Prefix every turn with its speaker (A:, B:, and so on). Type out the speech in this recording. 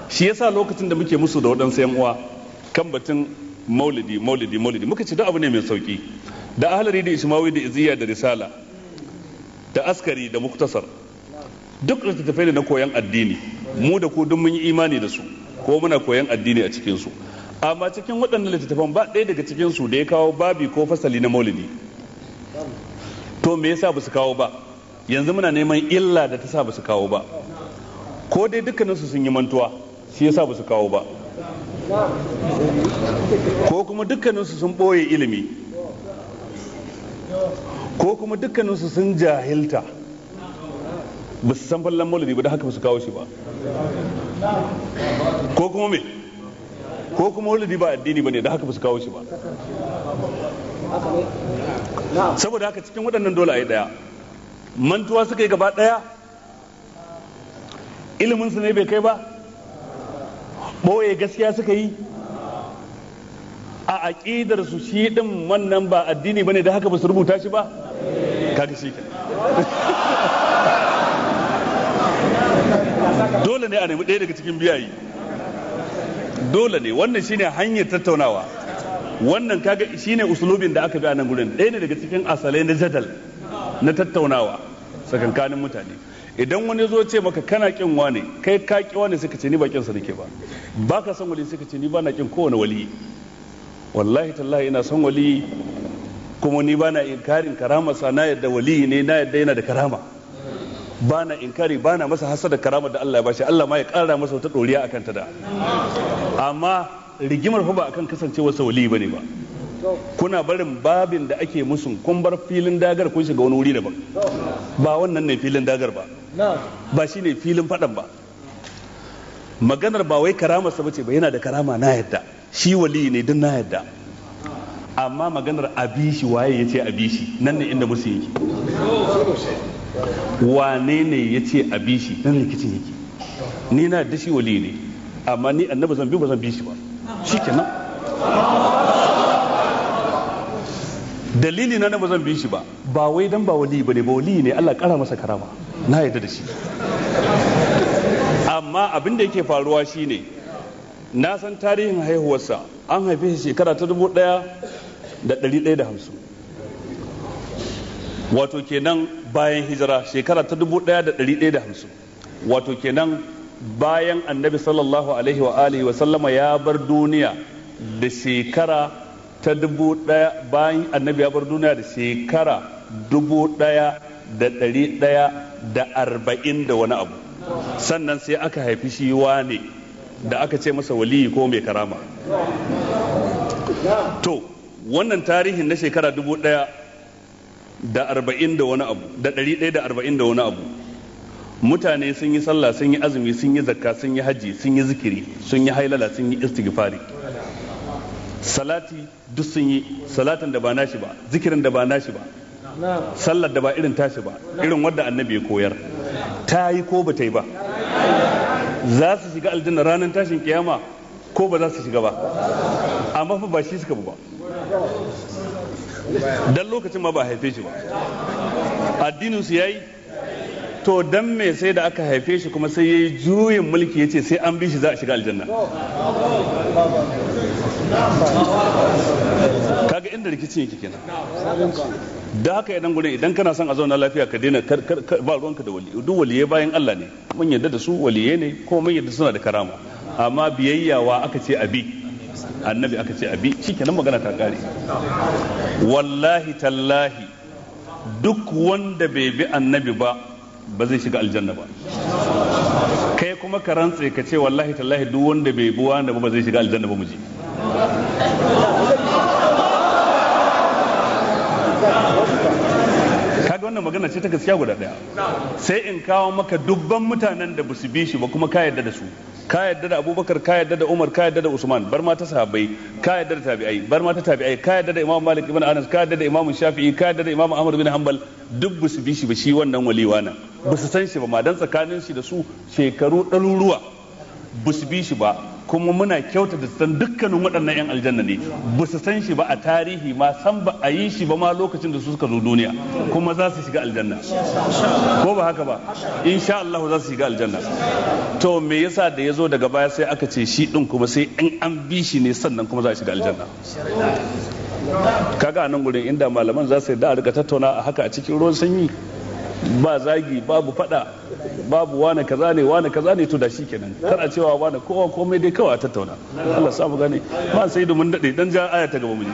A: shi yasa lokacin da muke musu da waɗansu yan uwa kan batun maulidi muka ce duk abu ne mai sauki da ahlari da ismawi da iziya da risala da askari da muktasar duk littattafai ne na koyan addini mu da ku duk mun yi imani da su ko muna koyan addini a cikin su amma cikin waɗannan littattafan ba ɗaya daga cikin su da ya kawo babi ko fasali na maulidi to me yasa ba su kawo ba yanzu muna neman illa da ta sa ba su kawo ba ko dai dukkaninsu sun yi mantuwa shi yasa ba su kawo ba ko kuma dukkaninsu sun ɓoye ilimi ko kuma dukkaninsu sun jahilta ba su san fallon maulidi ba da haka ba su kawo shi ba ko kuma me ko kuma maulidi ba addini ba ne da haka ba su kawo shi ba saboda haka cikin waɗannan dole a yi ɗaya mantuwa suka yi gaba ɗaya iliminsu ne bai kai ba ɓoye gaskiya suka yi a aƙidar su shi ɗin wannan ba addini bane da haka ba su rubuta shi ba kaga shi dole ne a nemi ɗaya daga cikin biyayi dole ne wannan shine hanyar tattaunawa wannan kaga shine usulubin da aka bi a nan gurin ɗaya ne daga cikin asalai na jadal na tattaunawa tsakankanin mutane idan wani zo ce maka kana kin wane kai ka ki wane suka ce ni ba kinsa nake ba baka son wali suka ce ni ba na kin kowane wali wallahi tallahi ina son wali kuma ni ba na inkarin karamarsa na yadda wali ne na yadda yana da karama ba na inkari ba na masa hasada karamar da Allah ya bashi Allah ma ya kara masa wata doriya akan ta da amma rigimar fa ba akan kasancewar sa wali bane ba kuna barin babin da ake musun kun bar filin dagar kun shiga wani wuri daban ba wannan ne filin dagar ba ba shi ne filin fadan ba maganar ba wai karamarsa bace ba yana da karama na yadda shi wali ne din na yadda amma maganar abishi waye yace abishi nan ne inda musu yake wane ne yace abishi nan ne kicin yake ni na yadda shi wali ne amma ni annabi zan bi ba zan bi shi ba shikenan dalili na ba zan bi shi ba ba wai dan ba wali bane ba wali ne Allah kara masa karama na yadda da shi amma abin da yake faruwa shine na san tarihin haihuwarsa an haife shi shekara ta 1150 wato kenan bayan hijira shekara ta 1150 wato kenan bayan annabi sallallahu alaihi wa alihi wa sallama ya bar duniya da shekara ta 1000 bayan annabi ya bar duniya da shekara 1140 da wani abu sannan sai aka haifi shi wane da aka ce masa waliyi ko mai karama to wannan tarihin na shekara 1040 da wani abu da 140 da wani abu mutane sun yi sallah sun yi azumi sun yi zakka sun yi haji sun yi zikiri sun yi hailala sun yi istighfari salati duk sun yi salatin da ba nashi ba zikirin da ba nashi ba sallar da ba irin tashi ba irin wadda annabi ya koyar ta yi ko ba ta yi ba za su shiga aljanna ranar tashin kiyama ko ba za su shiga ba amma fa ba shi suka ba dan lokacin ma ba haife shi ba addinin su yayi to dan me sai da aka haife shi kuma sai yayi juyin mulki yace sai an bi shi za a shiga aljanna kaga inda rikicin yake kenan da haka idan gurin idan kana son a zauna lafiya ka daina ba ruwanka da wali duk waliye bayan Allah ne mun yadda da su waliye ne ko mun yadda suna da karama amma biyayyawa aka ce abi annabi aka ce abi shikenan magana ta kare wallahi tallahi duk wanda bai bi annabi ba zai shiga aljanna ba kai kuma ka rantse ka ce wallahi tallahi duk wanda bai bi wanda ba zai shiga aljanna ba muji kaga wannan magana ce ta gaskiya guda daya sai in kawo maka dubban mutanen da basu bi shi ba kuma ka yarda da su ka yarda da Abubakar ka yarda da Umar ka yarda da Usman bar ma ta sahabbai ka yarda da tabi'ai bar ma ta tabi'ai ka yarda da Imam Malik ibn Anas ka yarda da Imam Shafi'i ka yarda da Imam Ahmad bin Hanbal duk basu bi shi ba shi wannan waliwa nan basu san shi ba ma dan tsakanin shi da su shekaru ɗaruruwa basu bi shi ba kuma muna kyautata san dukkanin waɗannan 'yan aljanna ne, ba su san shi ba a tarihi ma, san ba a yi shi ba ma lokacin da su suka zo duniya, kuma za su shiga aljanna, ko ba haka ba, insha Allah za su shiga aljanna. To me yasa da ya zo daga baya sai aka ce shi din kuma sai in an bi shi ne sannan kuma za a shiga aljanna? Kaga a nan gurin inda malaman za su yi da a rika tattauna a haka a cikin ruwan sanyi, ba zagi babu fada babu wane kaza ne to da shi kenan, kana cewa wane kowa komai dai kawai a tattauna. Allah sa mu gane, ba sai da mun dade dan ja aya ta gaba mu ji.